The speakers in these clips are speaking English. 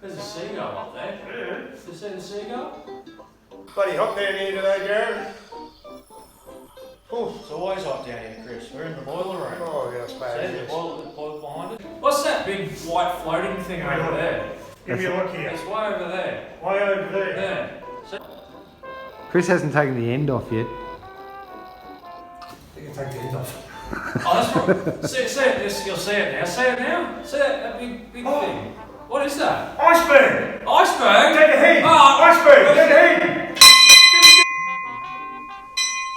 There's a seagull up there. Yeah. You see the seagull? Bloody hot down here today, Jared. Oh, it's always hot down here, Chris. We're in the boiler room. Oh, yeah, I suppose. See the boiler behind it? What's that big white floating thing over there? Give me a look here. It's way over there. Way over there. There. Chris hasn't taken the end off yet. You can take the end off. Oh, that's right. See it, you'll see it now. See it now? See that big thing? What is that? Iceberg! Iceberg? Take a heat! Oh, Iceberg! Take a heat!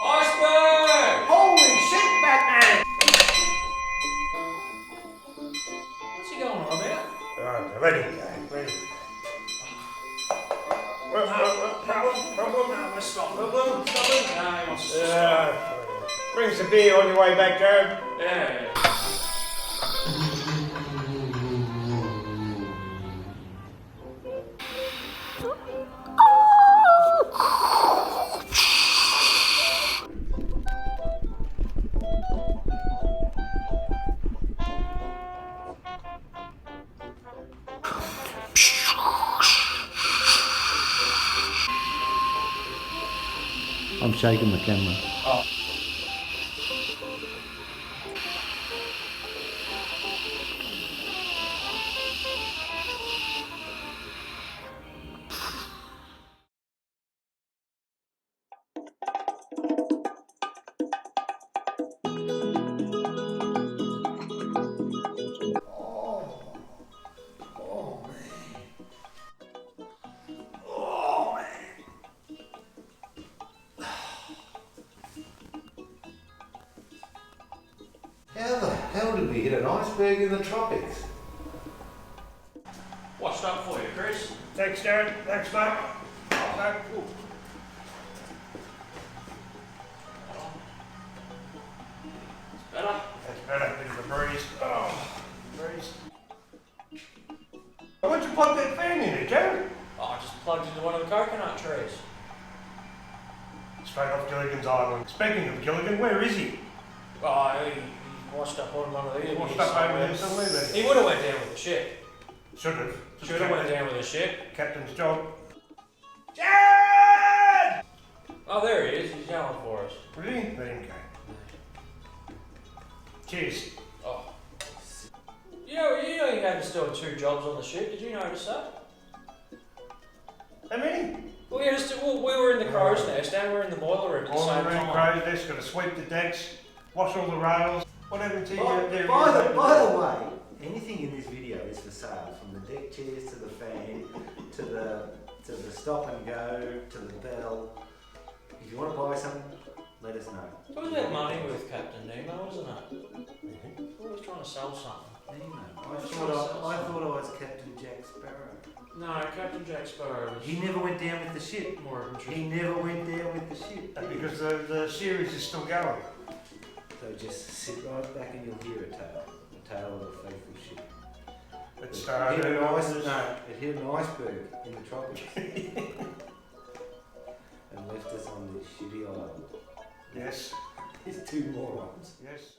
Iceberg! Holy shit, Batman! What's he going on about? Alright, ready, guys. Ready. No, we're stopping. No, he wants us to stop. Bring some beer on your way back, Jared. Yeah. I'm shaking the camera. Oh. How the hell did we hit an iceberg in the tropics? Washed up for you, Chris. Thanks, Jared. Thanks, mate. No. It's better. That's better. Bit of a breeze. Oh, breeze. Why'd you plug that fan in it, Jared? Oh, I just plugged into one of the coconut trees. Straight off Gilligan's Island. Speaking of Gilligan, where is he? Oh, he washed up on one of these. Washed up over there somewhere then. He would have went down with the ship. Should have. Should have went down with the ship. Captain's job. Jared! Oh, there he is. He's yelling for us. Really? Let him go. Cheers. Oh. You know he had us doing 2 jobs on the ship. Did you notice that? How many? Well, we were in the crow's nest and we were in the boiler room at the All same the room time. crow's nest, got to sweep the decks, wash all the rails. What happened to you? By the way, anything in this video is for sale, from the deck chairs to the fan, to the stop and go, to the bell. If you want to buy something, let us know. It was about money with Captain Nemo, wasn't it? We were trying to sell something. Nemo. I thought I was Captain Jack Sparrow. No, Captain Jack Sparrow was He never went down with the ship. more adventurous. He never went down with the ship. Because the series is still going. So just sit right back and you'll hear a tale of a faithful ship. It It started hit on it hit an iceberg in the tropics and left us on this shitty island. Yes. There's 2 morons. Yes.